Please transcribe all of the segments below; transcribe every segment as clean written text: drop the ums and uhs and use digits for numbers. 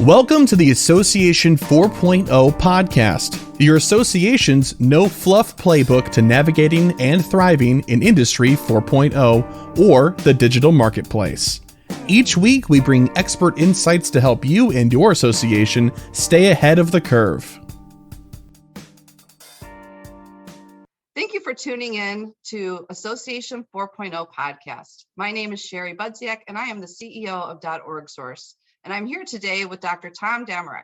Welcome to the Association 4.0 podcast, your association's no fluff playbook to navigating and thriving in Industry 4.0 or the digital marketplace. Each week, we bring expert insights to help you and your association stay ahead of the curve. Thank you for tuning in to Association 4.0 podcast. My name is Sherry Budziak, and I am the CEO of .org Source. And I'm here today with Dr. Tom Dammirich.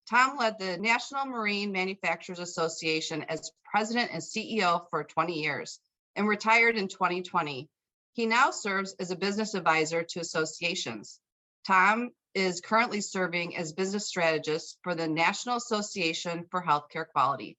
Tom led the National Marine Manufacturers Association as president and CEO for 20 years and retired in 2020. He now serves as a business advisor to associations. Tom is currently serving as business strategist for the National Association for Healthcare Quality.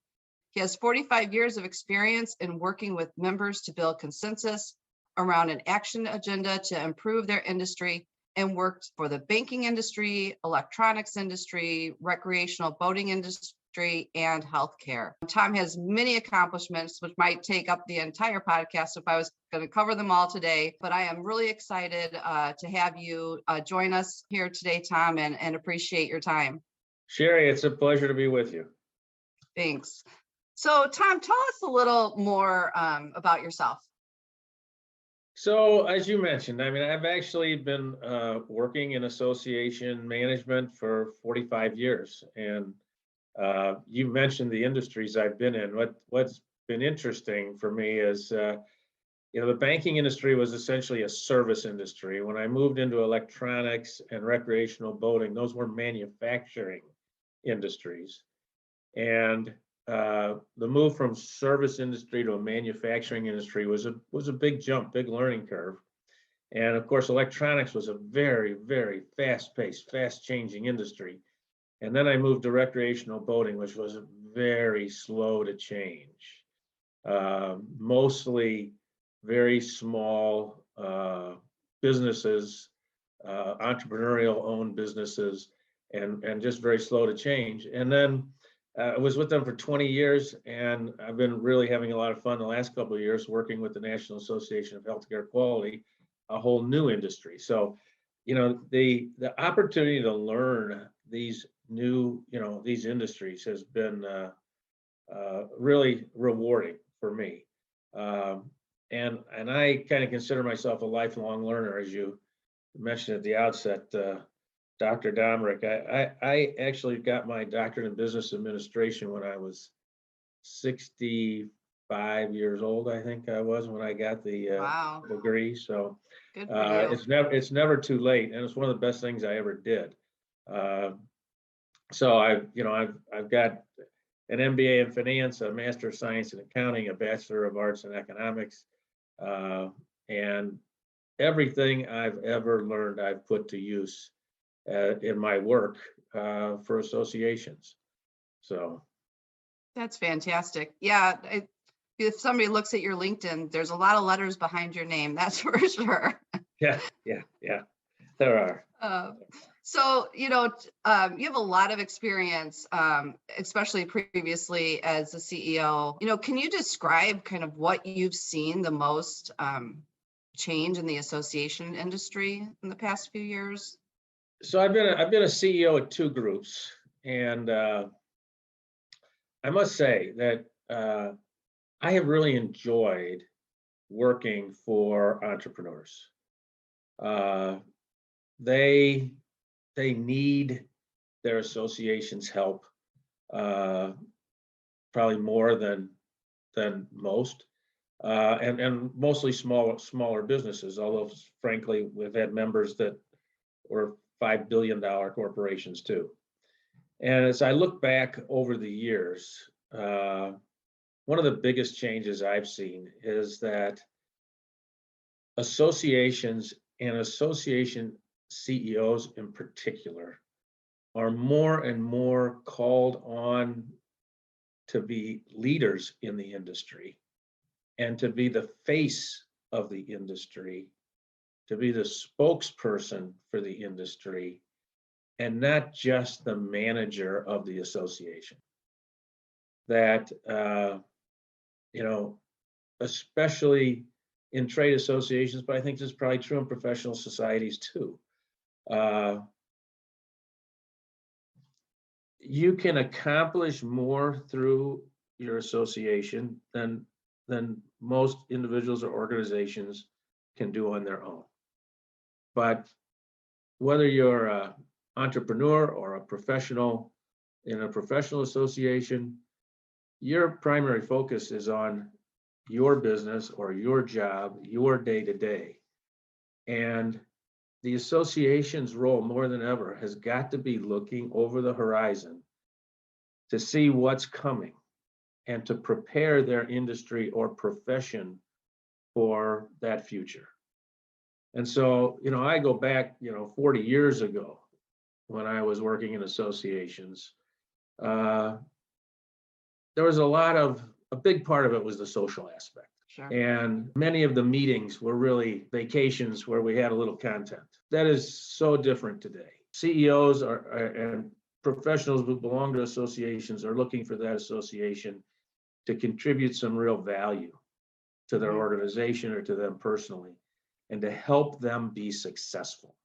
He has 45 years of experience in working with members to build consensus around an action agenda to improve their industry, and worked for the banking industry, electronics industry, recreational boating industry, and healthcare. Tom has many accomplishments, which might take up the entire podcast if I was going to cover them all today, but I am really excited to have you join us here today, Tom, and appreciate your time. Sherry, it's a pleasure to be with you. Thanks. So, Tom, tell us a little more about yourself. So, as you mentioned, I've actually been working in association management for 45 years. And you mentioned the industries I've been in. What's been interesting for me is, the banking industry was essentially a service industry. When I moved into electronics and recreational boating, those were manufacturing industries. And the move from service industry to a manufacturing industry was a big jump, big learning curve. And of course, electronics was a very, very fast-paced, fast-changing industry. And then I moved to recreational boating, which was very slow to change. Mostly very small businesses, entrepreneurial-owned businesses, and just very slow to change. And then I was with them for 20 years, and I've been really having a lot of fun the last couple of years working with the National Association of Healthcare Quality, a whole new industry. So, the opportunity to learn these new, these industries has been really rewarding for me. And I kind of consider myself a lifelong learner, as you mentioned at the outset, Dr. Dammirich. I actually got my doctorate in business administration when I was 65 years old. I think I was when I got the degree. So Good for you. it's never too late, and it's one of the best things I ever did. So I've got an MBA in finance, a Master of Science in accounting, a Bachelor of Arts in economics, and everything I've ever learned I've put to use in my work for associations. So that's fantastic. Yeah, if somebody looks at your LinkedIn, there's a lot of letters behind your name, that's for sure. Yeah, there are. So, you have a lot of experience, especially previously as a CEO. Can you describe kind of what you've seen the most change in the association industry in the past few years? So I've been a CEO at two groups, and I must say that I have really enjoyed working for entrepreneurs. They need their association's help probably more than most, and mostly smaller businesses. Although frankly, we've had members that were $5 billion corporations too. And as I look back over the years, one of the biggest changes I've seen is that associations and association CEOs in particular are more and more called on to be leaders in the industry and to be the face of the industry, to be the spokesperson for the industry, and not just the manager of the association. That, especially in trade associations, but I think this is probably true in professional societies too. you can accomplish more through your association than most individuals or organizations can do on their own. But whether you're an entrepreneur or a professional in a professional association, your primary focus is on your business or your job, your day to day. And the association's role more than ever has got to be looking over the horizon to see what's coming and to prepare their industry or profession for that future. And so, I go back, 40 years ago when I was working in associations. There was a big part of it was the social aspect. Sure. And many of the meetings were really vacations where we had a little content. That is so different today. CEOs and professionals who belong to associations are looking for that association to contribute some real value to their organization or to them personally, and to help them be successful.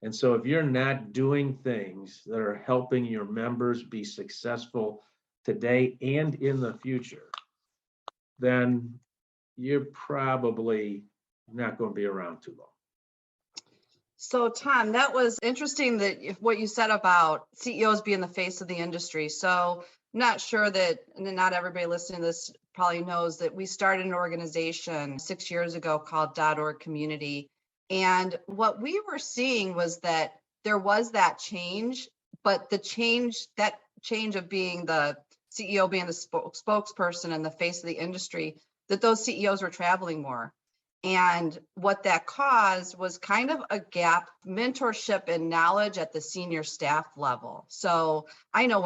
And so if you're not doing things that are helping your members be successful today and in the future, then you're probably not going to be around too long. So Tom, that was interesting that what you said about CEOs being the face of the industry. So I'm not sure that, and not everybody listening to this probably knows that we started an organization 6 years ago called .org Community. And what we were seeing was that there was that change, but that change of being the CEO, being the spokesperson and the face of the industry, that those CEOs were traveling more. And what that caused was kind of a gap, mentorship and knowledge at the senior staff level. So I know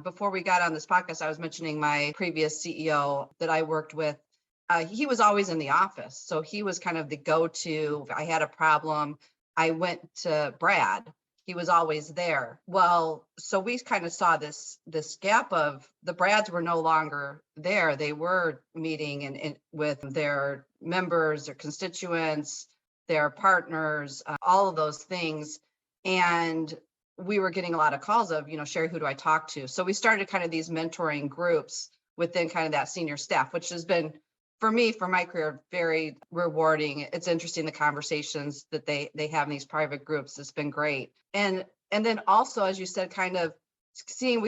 before we got on this podcast, I was mentioning my previous CEO that I worked with. He was always in the office. So he was kind of the go-to. If I had a problem, I went to Brad. He was always there. Well, so we kind of saw this gap of the Brads were no longer there. They were meeting and with their members, their constituents, their partners, all of those things. And we were getting a lot of calls of, Sherry, who do I talk to? So we started kind of these mentoring groups within kind of that senior staff, which has been, for me, for my career, very rewarding. It's interesting, the conversations that they have in these private groups. It's been great. And then also, as you said, kind of seeing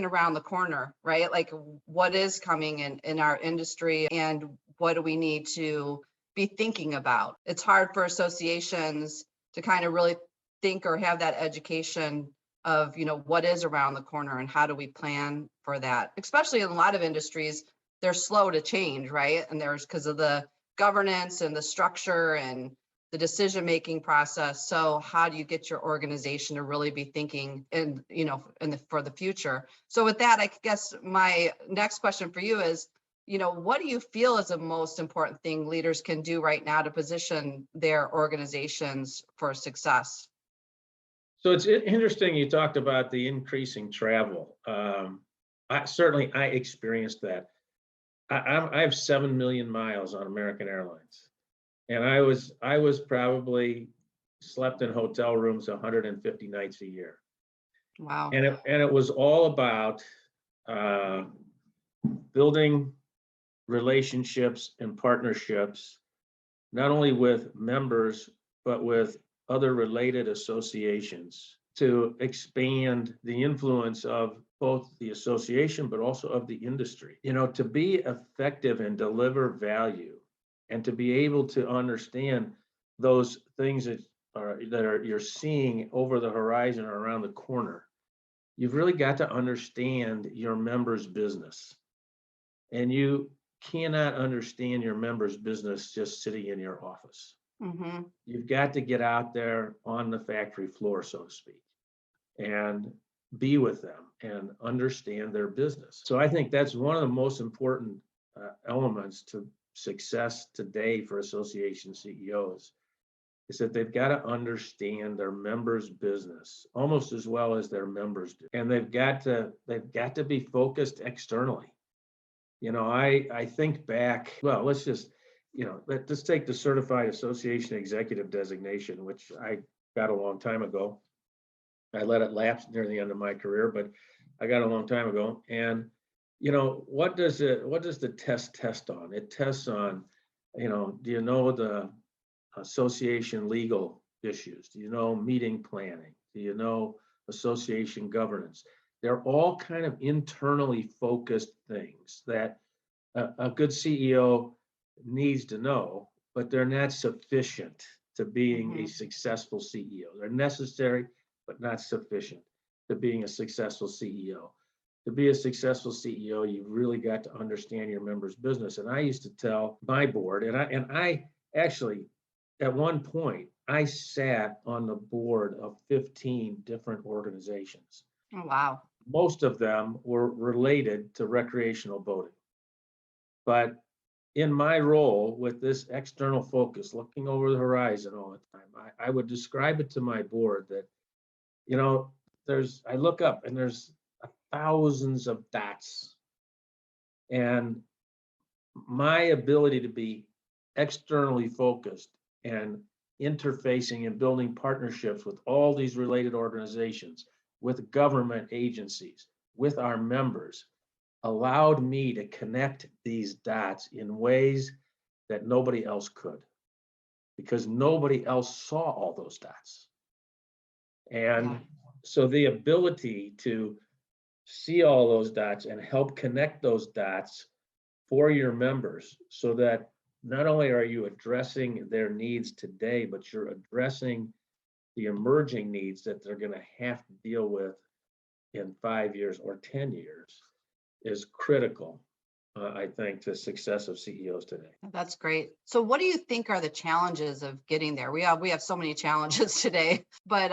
around the corner, right? Like what is coming in our industry and what do we need to be thinking about? It's hard for associations to kind of really think or have that education of, what is around the corner and how do we plan for that, especially in a lot of industries. They're slow to change, right? And there's because of the governance and the structure and the decision-making process. So how do you get your organization to really be thinking for the future? So with that, I guess my next question for you is, what do you feel is the most important thing leaders can do right now to position their organizations for success? So it's interesting you talked about the increasing travel. I experienced that. I have 7 million miles on American Airlines, and I was probably slept in hotel rooms 150 nights a year. Wow. And it was all about building relationships and partnerships, not only with members, but with other related associations to expand the influence of both the association, but also of the industry. To be effective and deliver value, and to be able to understand those things that you're seeing over the horizon or around the corner, you've really got to understand your members' business. And you cannot understand your members' business just sitting in your office. Mm-hmm. You've got to get out there on the factory floor, so to speak, and be with them and understand their business. So I think that's one of the most important elements to success today for association CEOs, is that they've got to understand their members' business almost as well as their members do. And they've got to be focused externally. I think back, well, let's take the Certified Association Executive designation, which I got a long time ago. I let it lapse near the end of my career, but I got a long time ago. And what does the test on? It tests on, do you know the association legal issues? Do you know meeting planning? Do you know association governance? They're all kind of internally focused things that a good CEO needs to know, but they're not sufficient to being a successful CEO. They're necessary, but not sufficient to being a successful CEO. To be a successful CEO, you've really got to understand your members' business. And I used to tell my board, and I actually, at one point, I sat on the board of 15 different organizations. Oh, wow. Most of them were related to recreational boating. But in my role with this external focus, looking over the horizon all the time, I would describe it to my board that, I look up and there's thousands of dots. And my ability to be externally focused and interfacing and building partnerships with all these related organizations, with government agencies, with our members, allowed me to connect these dots in ways that nobody else could, because nobody else saw all those dots. And so the ability to see all those dots and help connect those dots for your members, so that not only are you addressing their needs today, but you're addressing the emerging needs that they're going to have to deal with in 5 years or 10 years, is critical, I think, to success of CEOs today. That's great. So what do you think are the challenges of getting there? We have so many challenges today, but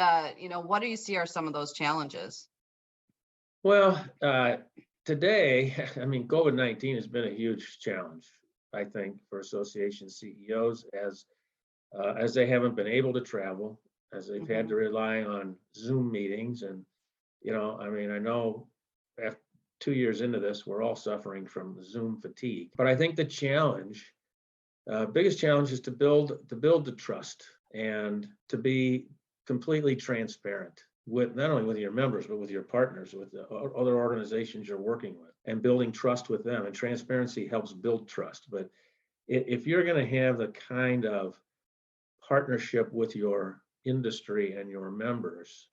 what do you see are some of those challenges? Well, today, COVID-19 has been a huge challenge, I think, for association CEOs as they haven't been able to travel, as they've had to rely on Zoom meetings. And, I know after 2 years into this, we're all suffering from Zoom fatigue. But I think the biggest challenge is to build the trust and to be completely transparent with not only with your members, but with your partners, with the other organizations you're working with, and building trust with them. And transparency helps build trust. But if you're going to have the kind of partnership with your industry and your members,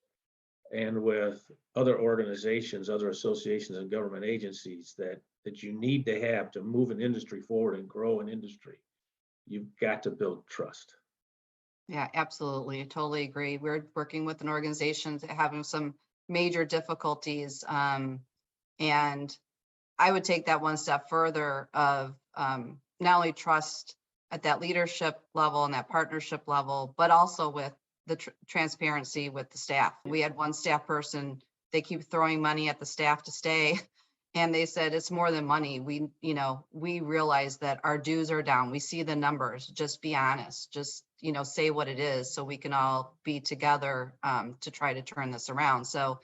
and with other organizations, other associations and government agencies that you need to have to move an industry forward and grow an industry, you've got to build trust. Yeah, absolutely. I totally agree. We're working with an organization that having some major difficulties. And I would take that one step further of not only trust at that leadership level and that partnership level, but also with the transparency with the staff. We had one staff person, they keep throwing money at the staff to stay. And they said, it's more than money. We realize that our dues are down. We see the numbers. Just be honest. Just, say what it is, so we can all be together to try to turn this around. So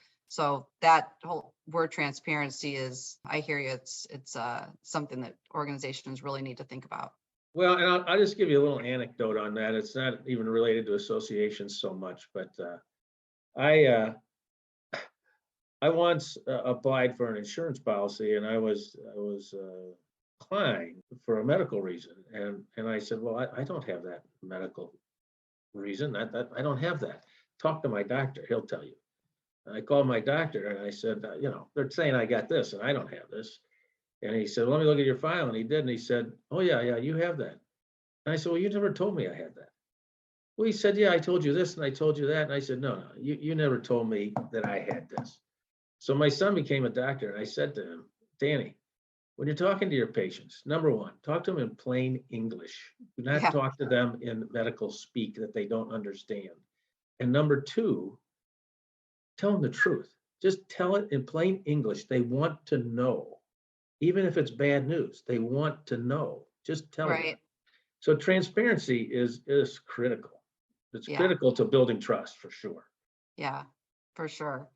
that whole word transparency is, I hear you. It's something that organizations really need to think about. Well, and I'll just give you a little anecdote on that. It's not even related to associations so much, but I once applied for an insurance policy, and I was declined for a medical reason, and I said, well, I don't have that medical reason. I don't have that. Talk to my doctor; he'll tell you. And I called my doctor and I said, they're saying I got this, and I don't have this. And he said, let me look at your file. And he did. And he said, oh, yeah, you have that. And I said, well, you never told me I had that. Well, he said, yeah, I told you this and I told you that. And I said, no, you never told me that I had this. So my son became a doctor. And I said to him, Danny, when you're talking to your patients, number one, talk to them in plain English. Do not talk to them in medical speak that they don't understand. And number two, tell them the truth. Just tell it in plain English. They want to know. Even if it's bad news, they want to know. Just tell them. So transparency is critical. It's critical to building trust, for sure. Yeah, for sure.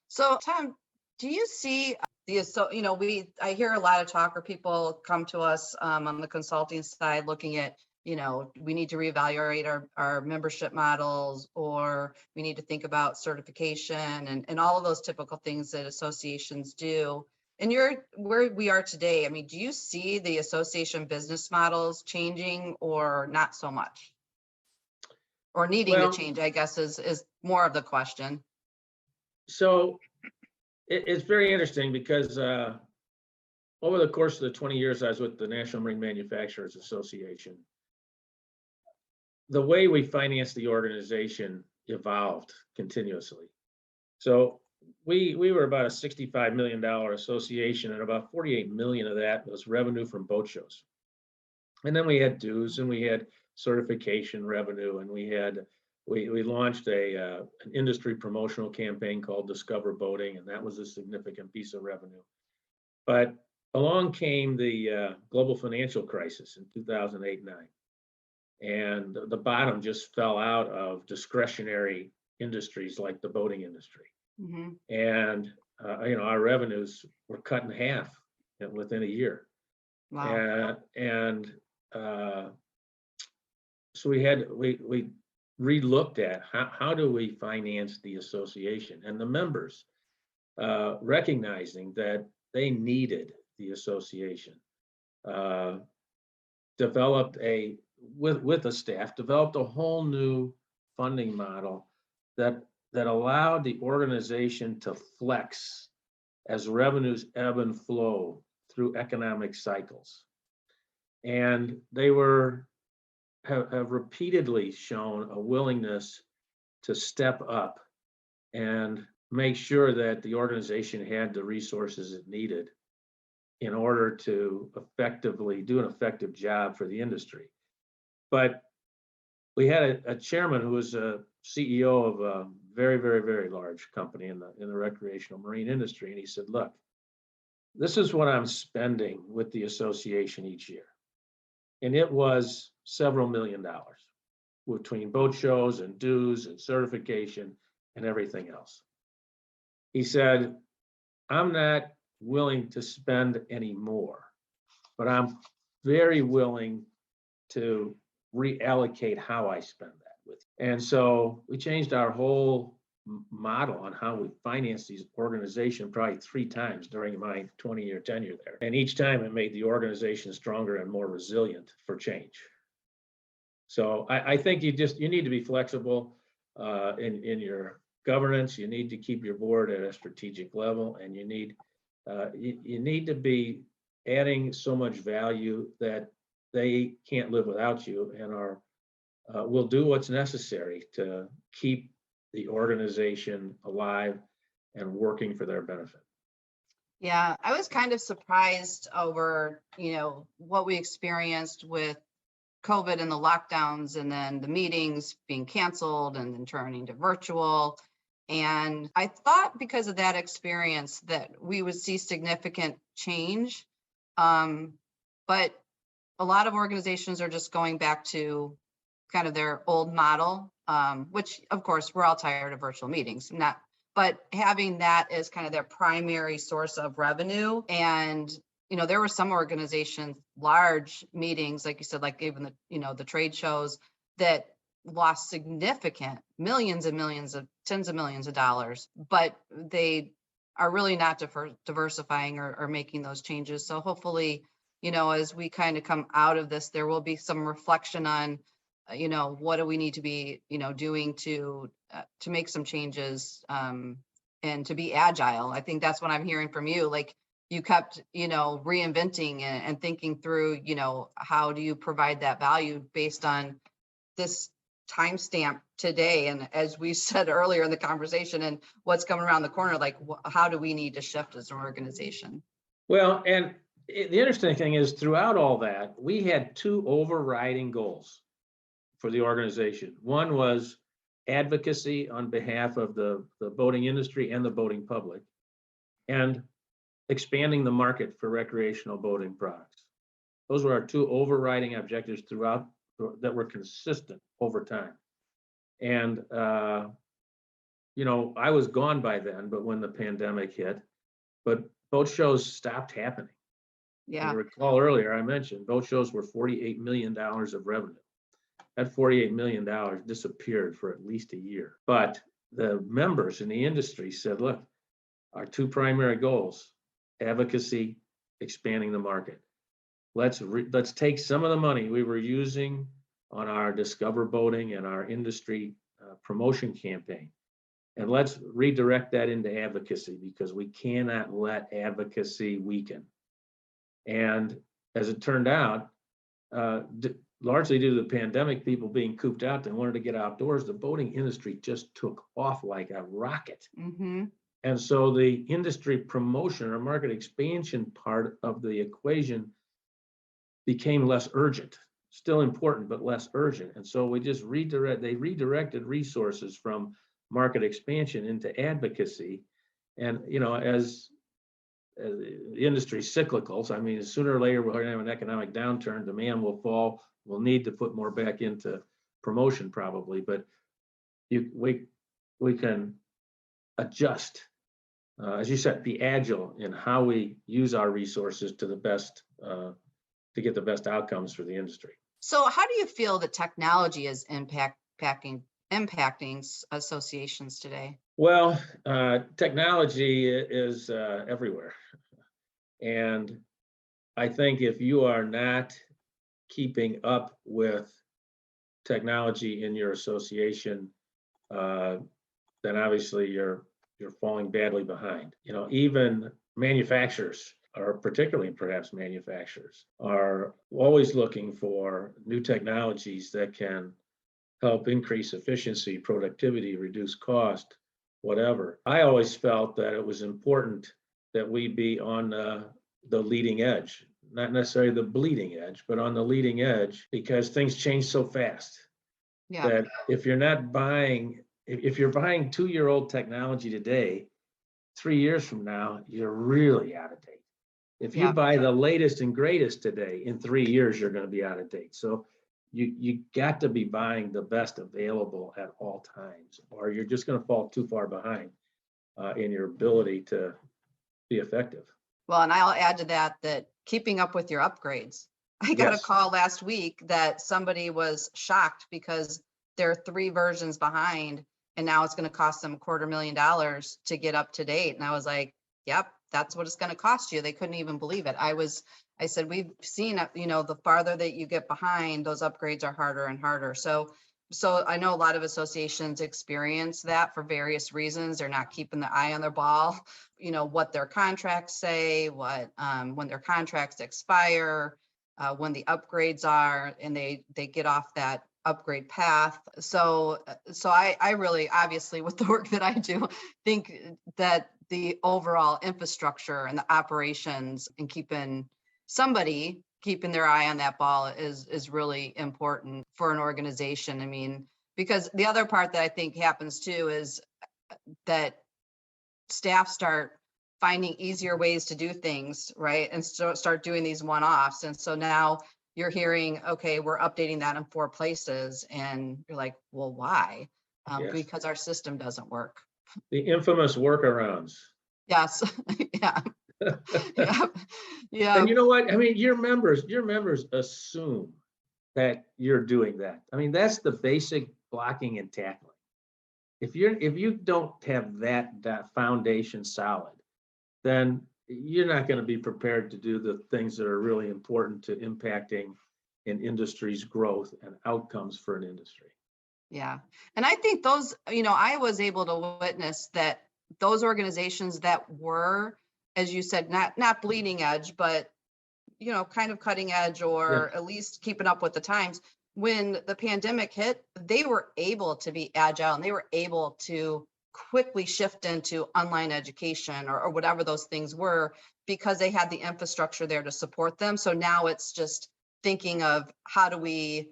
So Tom, do you see I hear a lot of talk, or people come to us on the consulting side looking at we need to reevaluate our membership models, or we need to think about certification and all of those typical things that associations do. And where we are today, I mean, do you see the association business models changing or not so much? Or needing to change, I guess, is more of the question. So it's very interesting because over the course of the 20 years I was with the National Marine Manufacturers Association, the way we finance the organization evolved continuously. So we were about a $65 million association, and about 48 million of that was revenue from boat shows. And then we had dues, and we had certification revenue, and we launched an industry promotional campaign called Discover Boating, and that was a significant piece of revenue. But along came the global financial crisis in 2008-9, and the bottom just fell out of discretionary industries like the boating industry. Mm-hmm. And our revenues were cut in half within a year. Wow. So we re-looked at how do we finance the association, and the members, recognizing that they needed the association, developed with the staff, developed a whole new funding model that allowed the organization to flex as revenues ebb and flow through economic cycles. And they have repeatedly shown a willingness to step up and make sure that the organization had the resources it needed in order to effectively do an effective job for the industry. But we had a chairman who was a CEO of a very, very, very large company in the recreational marine industry. And he said, look, this is what I'm spending with the association each year. And it was several $1 million between boat shows and dues and certification and everything else. He said, I'm not willing to spend any more, but I'm very willing to reallocate how I spend that with you. And so we changed our whole model on how we finance these organizations probably 3 times during my 20-year tenure there. And each time it made the organization stronger and more resilient for change. So I think you need to be flexible in your governance. You need to keep your board at a strategic level, and you need to be adding so much value that they can't live without you, and will do what's necessary to keep the organization alive and working for their benefit. Yeah, I was kind of surprised over, what we experienced with COVID and the lockdowns, and then the meetings being canceled and then turning to virtual. And I thought because of that experience that we would see significant change. But a lot of organizations are just going back to kind of their old model, which of course we're all tired of virtual meetings, but having that as kind of their primary source of revenue. And, there were some organizations, large meetings, like you said, like even the trade shows, that lost significant millions and millions of tens of millions of dollars, but they are really not diversifying or making those changes. So hopefully, as we kind of come out of this, there will be some reflection on, what do we need to be, doing to make some changes, and to be agile. I think that's what I'm hearing from you. Like you kept, reinventing and thinking through, how do you provide that value based on this timestamp today? And as we said earlier in the conversation, and what's coming around the corner, like how do we need to shift as an organization? Well, and the interesting thing is throughout all that, we had 2 overriding goals for the organization. One was advocacy on behalf of the boating industry and the boating public, and expanding the market for recreational boating products. Those were our 2 overriding objectives throughout that were consistent over time. And, I was gone by then, but when the pandemic hit, but boat shows stopped happening. Yeah. You recall earlier, I mentioned boat shows were $48 million of revenue. that $48 million disappeared for at least a year. But the members in the industry said, look, our two primary goals, advocacy, expanding the market. Let's take some of the money we were using on our Discover Boating and our industry promotion campaign, and let's redirect that into advocacy, because we cannot let advocacy weaken. And as it turned out, largely due to the pandemic, people being cooped out, they wanted to get outdoors. The boating industry just took off like a rocket. Mm-hmm. And so the industry promotion or market expansion part of the equation became less urgent. Still important, but less urgent. And so we just redirected resources from market expansion into advocacy. And, as the industry cyclicals, I mean, sooner or later, we're going to have an economic downturn, demand will fall, we'll need to put more back into promotion probably, but we can adjust, as you said, be agile in how we use our resources to the best, to get the best outcomes for the industry. So how do you feel that technology is impacting associations today? Well, technology is everywhere. And I think if you are not keeping up with technology in your association, then obviously you're falling badly behind. Even manufacturers, or particularly perhaps manufacturers, are always looking for new technologies that can help increase efficiency, productivity, reduce cost, whatever. I always felt that it was important that we be on the leading edge, not necessarily the bleeding edge, but on the leading edge, because things change so fast. Yeah. That if you're buying 2-year-old technology today, 3 years from now, you're really out of date. If you buy the latest and greatest today, in 3 years, you're going to be out of date. So you got to be buying the best available at all times, or you're just going to fall too far behind in your ability to be effective. Well, and I'll add to that keeping up with your upgrades. I got a call last week that somebody was shocked because they're 3 versions behind, and now it's going to cost them $250,000 to get up to date. And I was like, yep, that's what it's going to cost you. They couldn't even believe it. I said, we've seen, the farther that you get behind, those upgrades are harder and harder. So I know a lot of associations experience that for various reasons. They're not keeping the eye on their ball, what their contracts say, when their contracts expire, when the upgrades are, and they get off that upgrade path. So I really, obviously, with the work that I do, think that the overall infrastructure and the operations and keeping their eye on that ball is really important for an organization. I mean, because the other part that I think happens too is that staff start finding easier ways to do things, right? And start doing these one-offs. And so now you're hearing, okay, we're updating that in 4 places. And you're like, well, why? Because our system doesn't work. The infamous workarounds. Yes. Yeah. Yeah. And you know what? I mean, your members assume that you're doing that. I mean, that's the basic blocking and tackling. If you don't have that foundation solid, then you're not going to be prepared to do the things that are really important to impacting an industry's growth and outcomes for an industry. Yeah. And I think those, I was able to witness that those organizations that were, as you said, not bleeding edge, but, kind of cutting edge, or at least keeping up with the times. When the pandemic hit, they were able to be agile, and they were able to quickly shift into online education or whatever those things were, because they had the infrastructure there to support them. So now it's just thinking of, how do we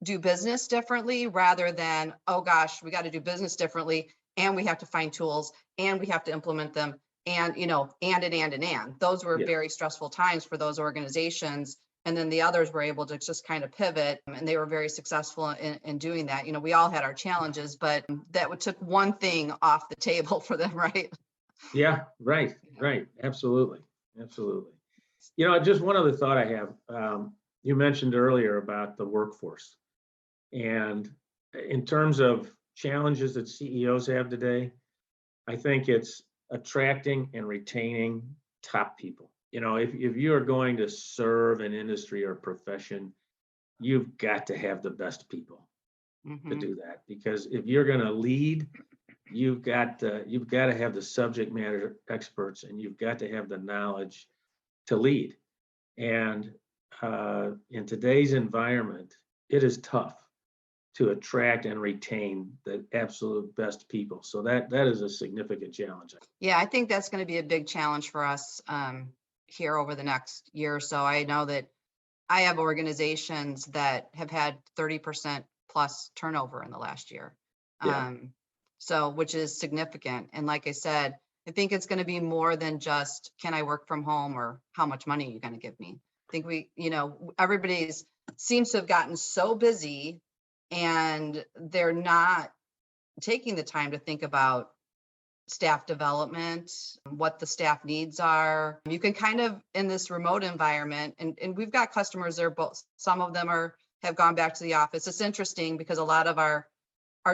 do business differently, rather than, oh gosh, we got to do business differently, and we have to find tools, and we have to implement them, and and those were very stressful times for those organizations. And then the others were able to just kind of pivot, and they were very successful in doing that. We all had our challenges, but that took one thing off the table for them, right? Yeah, right. Absolutely. Just one other thought I have. You mentioned earlier about the workforce. And in terms of challenges that CEOs have today, I think it's attracting and retaining top people. If you are going to serve an industry or profession, you've got to have the best people to do that. Because if you're going to lead, you've got to have the subject matter experts, and you've got to have the knowledge to lead. And in today's environment, it is tough to attract and retain the absolute best people. So that is a significant challenge. Yeah, I think that's going to be a big challenge for us here over the next year or so. I know that I have organizations that have had 30% plus turnover in the last year. Yeah. So, which is significant. And like I said, I think it's going to be more than just, can I work from home, or how much money are you going to give me? I think everybody seems to have gotten so busy, and they're not taking the time to think about staff development, what the staff needs are. You can kind of, in this remote environment, and we've got customers there, both, some of them have gone back to the office. It's interesting because a lot of our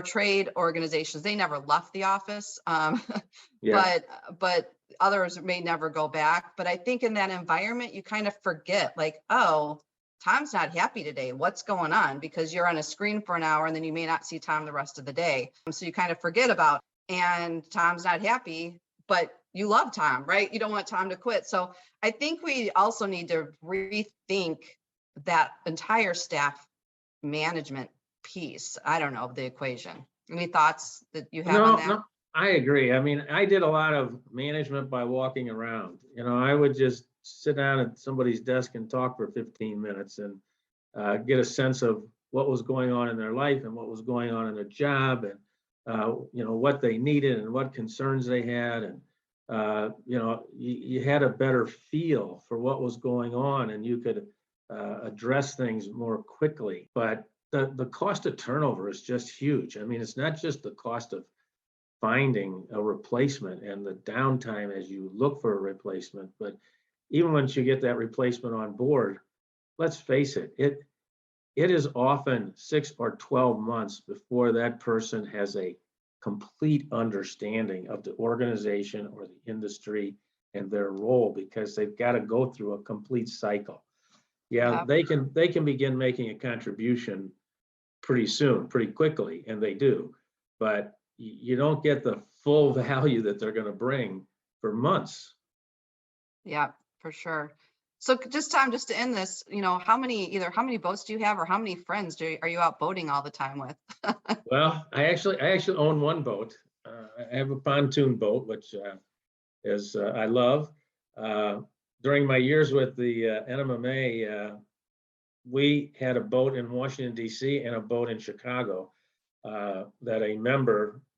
trade organizations, they never left the office, Yeah. but others may never go back. But I think in that environment, you kind of forget, like, oh, Tom's not happy today. What's going on? Because you're on a screen for an hour and then you may not see Tom the rest of the day. So you kind of forget about, and Tom's not happy, but you love Tom, right? You don't want Tom to quit. So I think we also need to rethink that entire staff management piece. I don't know, the equation. Any thoughts that you have on that? No, I agree. I mean, I did a lot of management by walking around. I would just sit down at somebody's desk and talk for 15 minutes and get a sense of what was going on in their life and what was going on in their job, and what they needed and what concerns they had. And you had a better feel for what was going on, and you could address things more quickly. But the cost of turnover is just huge. I mean, it's not just the cost of finding a replacement and the downtime as you look for a replacement, but even once you get that replacement on board, let's face it, it is often 6 or 12 months before that person has a complete understanding of the organization or the industry and their role, because they've got to go through a complete cycle. Yeah, they can begin making a contribution pretty soon, pretty quickly, and they do, but you don't get the full value that they're going to bring for months. Yeah, for sure. So just to end this, how many boats do you have, or how many friends are you out boating all the time with? Well, I actually own one boat. I have a pontoon boat, which I love. During my years with the NMMA, we had a boat in Washington, D.C. and a boat in Chicago that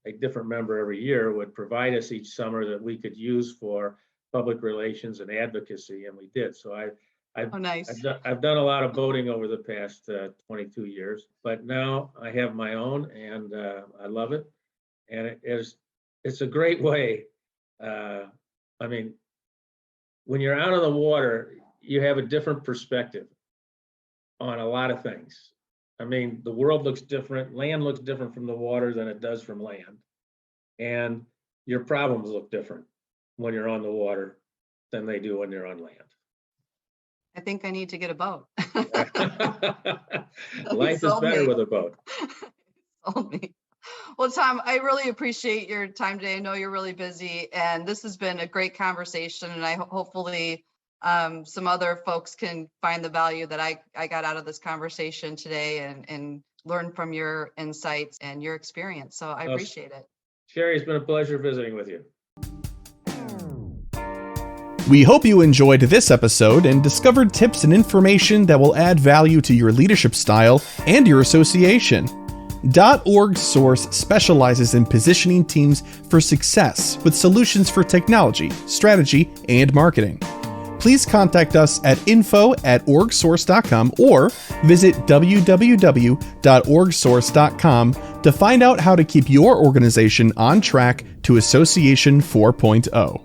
a different member every year would provide us each summer that we could use for public relations and advocacy, and we did. So I've done a lot of boating over the past 22 years, but now I have my own, and I love it. And it's a great way. I mean, when you're out on the water, you have a different perspective on a lot of things. I mean, the world looks different. Land looks different from the water than it does from land. And your problems look different when you're on the water than they do when you're on land. I think I need to get a boat. Life is better with a boat. Sold me. Well, Tom, I really appreciate your time today. I know you're really busy, and this has been a great conversation, and I hopefully some other folks can find the value that I got out of this conversation today, and learn from your insights and your experience. So I appreciate it. Sherry, it's been a pleasure visiting with you. We hope you enjoyed this episode and discovered tips and information that will add value to your leadership style and your association. .org Source specializes in positioning teams for success with solutions for technology, strategy, and marketing. Please contact us at info@orgsource.com or visit www.orgsource.com to find out how to keep your organization on track to Association 4.0.